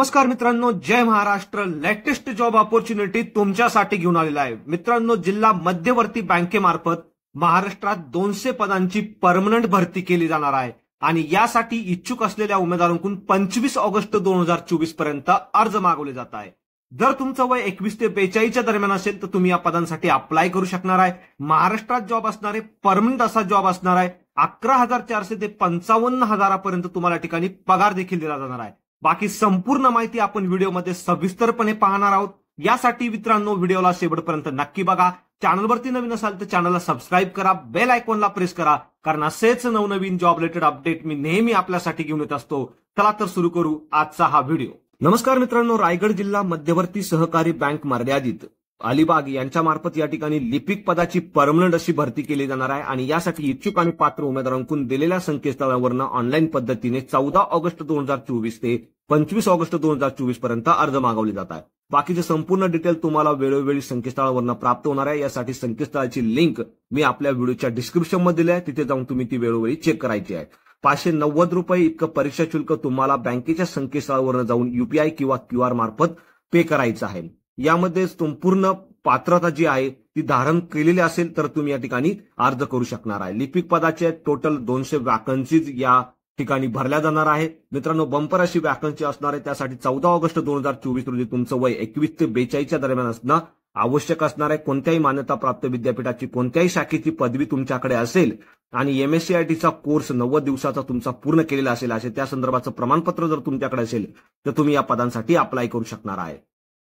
नमस्कार मित्रांनो, जय Maharashtra. Latest job opportunity तुमच्यासाठी घेऊन आलेला आहे. मित्रांनो, जिल्हा मध्यवर्ती बँकेमार्फत महाराष्ट्रात 200 पदांची परमनंट भरती केली जाणार आहे आणि यासाठी इच्छुक असलेल्या उमेदवारांकडून 25 ऑगस्ट 2024 पर्यंत अर्ज मागवले जात आहे. जर तुमचं वय 21 ते 42 दरम्यान असेल तर तुम्ही या पदांसाठी अप्लाय करू शकणार आहे. महाराष्ट्रात जॉब असणारे परमनंट असा जॉब असणार आहे. 11,400 ते 55,000 पर्यंत तुम्हाला ठिकाणी पगार देखील दिला जाणार आहे. बाकी संपूर्ण माहिती आपण व्हिडिओमध्ये सविस्तरपणे पाहणार आहोत. यासाठी मित्रांनो व्हिडिओला शेवटपर्यंत नक्की बघा. चॅनलवरती नवीन असाल तर चॅनलला सबस्क्राईब करा, बेल आयकॉनला प्रेस करा, कारण असेच नवनवीन जॉब रिलेटेड अपडेट मी नेहमी आपल्यासाठी घेऊन येत असतो. चला तर सुरू करू आजचा हा व्हिडिओ. नमस्कार मित्रांनो, रायगड जिल्हा मध्यवर्ती सहकारी बँक मर्यादित अलिबाग यांच्या मार्फत या ठिकाणी लिपिक पदाची परमनंट अशी भरती केली जाणार आहे आणि यासाठी इच्छुक आणि पात्र उमेदवारांकडून दिलेल्या संकेतस्थळावरनं ऑनलाईन पद्धतीने 14 ऑगस्ट 2024 ते 25 ऑगस्ट 2024 पर्यंत अर्ज मागवले जात आहे. बाकीचे संपूर्ण डिटेल तुम्हाला वेळोवेळी संकेतस्थळावरनं प्राप्त होणार आहे. यासाठी संकेतस्थळाची लिंक मी आपल्या व्हिडिओच्या डिस्क्रिप्शन मध्ये दिली आहे, तिथे जाऊन तुम्ही ती वेळोवेळी चेक करायची आहे. 590 रुपये इतकं परीक्षा शुल्क तुम्हाला बँकेच्या संकेतस्थळावरनं जाऊन UPI किंवा QR मार्फत पे करायचं आहे. यामध्ये संपूर्ण पात्रता जी आहे ती धारण केलेली असेल तर तुम्ही या ठिकाणी अर्ज करू शकणार आहे. लिपिक पदाचे टोटल 200 वॅकन्सीज या ठिकाणी भरल्या जाणार आहे. मित्रांनो, बंपर अशी वॅकन्सी असणार आहे. त्यासाठी 14 ऑगस्ट 2024 रोजी तुमचं वय 21 ते 42 दरम्यान असणं आवश्यक असणार आहे. कोणत्याही मान्यताप्राप्त विद्यापीठाची कोणत्याही शाखेची पदवी तुमच्याकडे असेल आणि MSCITचा कोर्स 90 दिवसाचा तुमचा पूर्ण केलेला असेल असे त्या संदर्भाचं प्रमाणपत्र जर तुमच्याकडे असेल तर तुम्ही या पदांसाठी अप्लाय करू शकणार आहे.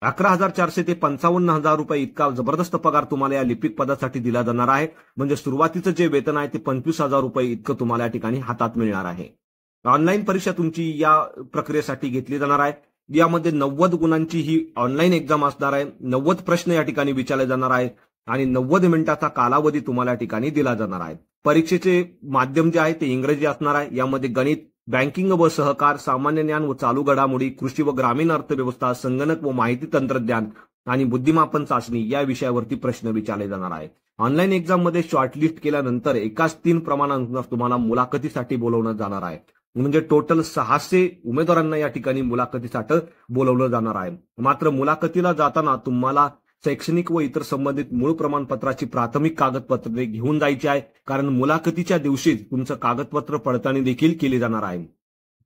11,400 ते 55,000 रुपये इतका जबरदस्त पगार तुम्हाला या लिपिक पदासाठी दिला जाणार आहे. म्हणजे सुरुवातीचं जे वेतन आहे ते 25,000 रुपये इतकं तुम्हाला या ठिकाणी हातात मिळणार आहे. ऑनलाईन परीक्षा तुमची या प्रक्रियेसाठी घेतली जाणार आहे. यामध्ये 90 गुणांची ही ऑनलाईन एक्झाम असणार आहे. 90 प्रश्न या ठिकाणी विचारले जाणार आहेत आणि 90 मिनिटाचा कालावधी तुम्हाला या ठिकाणी दिला जाणार आहे. परीक्षेचे माध्यम जे आहे ते इंग्रजी असणार आहे. यामध्ये गणित, बँकिंग व सहकार, सामान्य ज्ञान व चालू घडामोडी, कृषी व ग्रामीण अर्थव्यवस्था, संगणक व माहिती तंत्रज्ञान आणि बुद्धिमापन चाचणी या विषयावरती प्रश्न विचारले जाणार आहे. ऑनलाईन एक्झाम मध्ये शॉर्टलिस्ट केल्यानंतर एकाच 3 प्रमाणानुसार तुम्हाला मुलाखतीसाठी बोलवण्यात जाणार आहे. म्हणजे टोटल 600 उमेदवारांना या ठिकाणी मुलाखतीसाठी बोलवलं जाणार आहे. मात्र मुलाखतीला जाताना तुम्हाला शैक्षणिक व इतर संबंधित मूळ प्रमाणपत्राची प्राथमिक कागदपत्रे घेऊन जायची आहे, कारण मुलाखतीच्या दिवशी तुमचं कागदपत्र पडताळणी देखील केली जाणार आहे.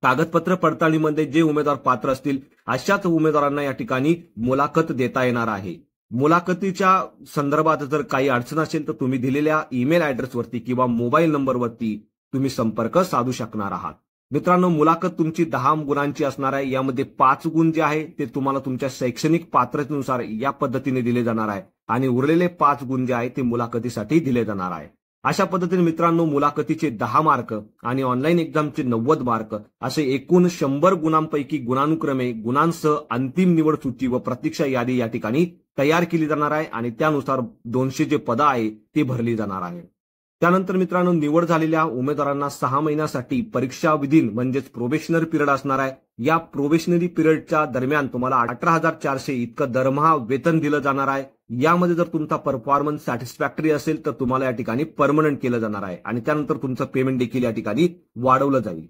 कागदपत्र पडताळणीमध्ये जे उमेदवार पात्र असतील अशाच उमेदवारांना या ठिकाणी मुलाखत देता येणार आहे. मुलाखतीच्या संदर्भात जर काही अडचण असेल तर तुम्ही दिलेल्या ईमेल ॲड्रेसवरती किंवा मोबाईल नंबरवरती तुम्ही संपर्क साधू शकणार आहात. मित्रांनो, मुलाखत तुमची 10 गुणांची असणार आहे. यामध्ये 5 गुण जे आहे ते तुम्हाला तुमच्या शैक्षणिक पात्रतेनुसार या पद्धतीने दिले जाणार आहे आणि उरलेले 5 गुण जे आहे ते मुलाखतीसाठी दिले जाणार आहे. अशा पद्धतीने मित्रांनो, मुलाखतीचे 10 मार्क आणि ऑनलाईन एक्झामचे 90 मार्क असे एकूण 100 गुणांपैकी गुणानुक्रमे गुणांसह अंतिम निवड सूची व प्रतीक्षा यादी या ठिकाणी तयार केली जाणार आहे आणि त्यानुसार 200 जे पदं आहे ती भरली जाणार आहे. त्यानंतर मित्रांनो, निवड झालेल्या उमेदवारांना 6 महिन्यासाठी परीक्षा विधीन म्हणजेच प्रोबेशनरी पिरियड असणार आहे. या प्रोबेशनरी पिरियडच्या दरम्यान तुम्हाला 18,400 इतकं दरमहा वेतन दिलं जाणार आहे. यामध्ये जर तुमचा परफॉर्मन्स सॅटिस्फॅक्टरी असेल तर तुम्हाला या ठिकाणी परमनंट केलं जाणार आहे आणि त्यानंतर तुमचं पेमेंट देखील या ठिकाणी वाढवलं जाईल.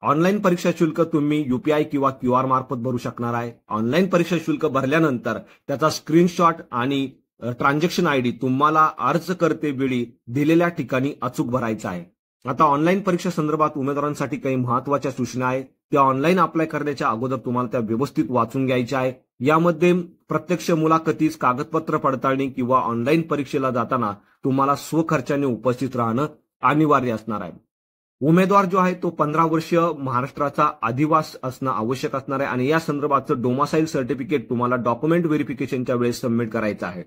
ऑनलाईन परीक्षा शुल्क तुम्ही UPI किंवा QR मार्फत भरू शकणार आहे. ऑनलाईन परीक्षा शुल्क भरल्यानंतर त्याचा स्क्रीनशॉट आणि ट्रान्झॅक्शन ID तुम्हाला अर्ज करते वेळी दिलेल्या ठिकाणी अचूक भरायचा आहे. आता ऑनलाईन परीक्षा संदर्भात उमेदवारांसाठी काही महत्वाच्या सूचना आहेत. त्या ऑनलाईन अप्लाय करण्याच्या अगोदर तुम्हाला त्या व्यवस्थित वाचून घ्यायच्या आहे. यामध्ये प्रत्यक्ष मुलाखतीस, कागदपत्र पडताळणी किंवा ऑनलाईन परीक्षेला जाताना तुम्हाला स्वखर्चाने उपस्थित राहणं अनिवार्य असणार आहे. उमेदवार जो आहे तो 15 वर्ष महाराष्ट्राचा अधिवास असणं आवश्यक असणार आहे आणि या संदर्भाचं डोमासाईल सर्टिफिकेट तुम्हाला डॉक्युमेंट व्हेरिफिकेशनच्या वेळेस सबमिट करायचं आहे.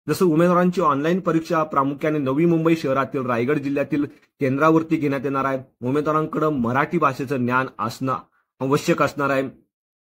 जसं उमेदवारांची ऑनलाईन परीक्षा प्रामुख्याने नवी मुंबई शहरातील रायगड जिल्ह्यातील केंद्रावरती घेण्यात येणार आहे. उमेदवारांकडे मराठी भाषेचं ज्ञान असणं आवश्यक असणार आहे.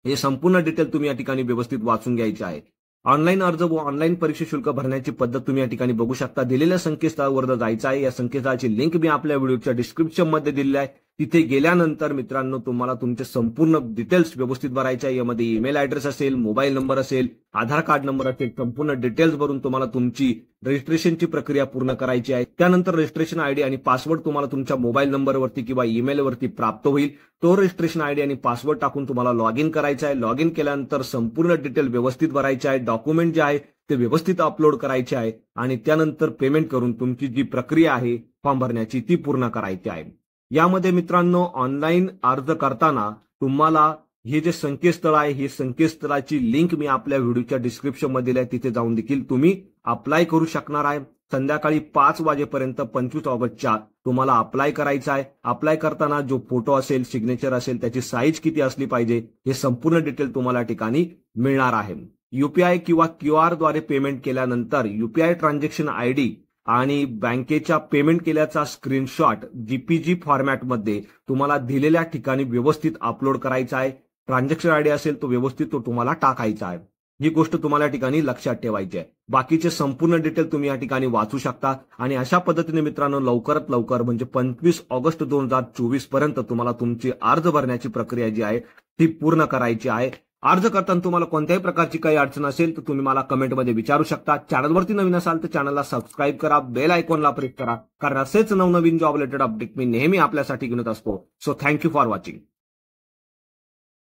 हे संपूर्ण डिटेल तुम्ही या ठिकाणी व्यवस्थित वाचून घ्यायचे आहे. ऑनलाईन अर्ज व ऑनलाईन परीक्षा शुल्क भरण्याची पद्धत तुम्ही या ठिकाणी बघू शकता. दिलेल्या संकेतस्थळावर जायचं आहे. या संकेतस्थळाची लिंक मी आपल्या व्हिडिओच्या डिस्क्रिप्शन मध्ये दिलेली आहे, तिथे गेल्यानंतर मित्रांनो तुम्हाला तुमचे संपूर्ण डिटेल्स व्यवस्थित भरायचे आहे. यामध्ये ईमेल ऍड्रेस असेल, मोबाईल नंबर असेल, आधार कार्ड नंबर असेल, संपूर्ण डिटेल्स भरून तुम्हाला तुमची रजिस्ट्रेशनची प्रक्रिया पूर्ण करायची आहे. त्यानंतर रजिस्ट्रेशन आयडी आणि पासवर्ड तुम्हाला तुमच्या मोबाईल नंबरवरती किंवा ईमेलवरती प्राप्त होईल. तो रजिस्ट्रेशन आयडी आणि पासवर्ड टाकून तुम्हाला लॉग इन करायचा आहे. लॉग इन केल्यानंतर संपूर्ण डिटेल व्यवस्थित भरायचे आहे. डॉक्युमेंट जे आहे ते व्यवस्थित अपलोड करायचे आहे आणि त्यानंतर पेमेंट करून तुमची जी प्रक्रिया आहे फॉर्म भरण्याची ती पूर्ण करायची आहे. यामध्ये मित्रांनो ऑनलाईन अर्ज करताना तुम्हाला हे जे संकेतस्थळ आहे ही संकेतस्थळाची लिंक मी आपल्या व्हिडिओच्या डिस्क्रिप्शन मध्ये दिली आहे. तिथे जाऊन देखील तुम्ही अप्लाय करू शकणार आहे. संध्याकाळी 5 वाजेपर्यंत 25 ऑगस्टच्या तुम्हाला अप्लाय करायचा आहे. अप्लाय करताना जो फोटो असेल, सिग्नेचर असेल, त्याची साईज किती असली पाहिजे हे संपूर्ण डिटेल तुम्हाला ठिकाणी मिळणार आहे. यूपीआय किंवा क्यूआर द्वारे पेमेंट केल्यानंतर यूपीआय ट्रान्झॅक्शन आयडी आणि बँकेच्या पेमेंट केल्याचा स्क्रीनशॉट जीपीजी फॉर्मॅटमध्ये तुम्हाला दिलेल्या ठिकाणी व्यवस्थित अपलोड करायचा आहे. ट्रान्झॅक्शन आयडी असेल तो व्यवस्थित तो तुम्हाला टाकायचा आहे. ही गोष्ट तुम्हाला या ठिकाणी लक्षात ठेवायची आहे. बाकीचे संपूर्ण डिटेल तुम्ही या ठिकाणी वाचू शकता आणि अशा पद्धतीने मित्रांनो लवकरात लवकर म्हणजे 25 ऑगस्ट 2024 पर्यंत तुम्हाला तुमची अर्ज भरण्याची प्रक्रिया जी आहे ती पूर्ण करायची आहे. अर्ज करताना तुम्हाला कोणत्याही प्रकारची काही अडचण असेल तर तुम्ही मला कमेंटमध्ये विचारू शकता. चॅनलवरती नवीन असाल तर चॅनलला सबस्क्राईब करा, बेल आयकॉनला प्रेस करा, कारण असेच नवनवीन जॉब रिलेटेड अपडेट मी नेहमी आपल्यासाठी घेऊन असतो. So thank you for watching.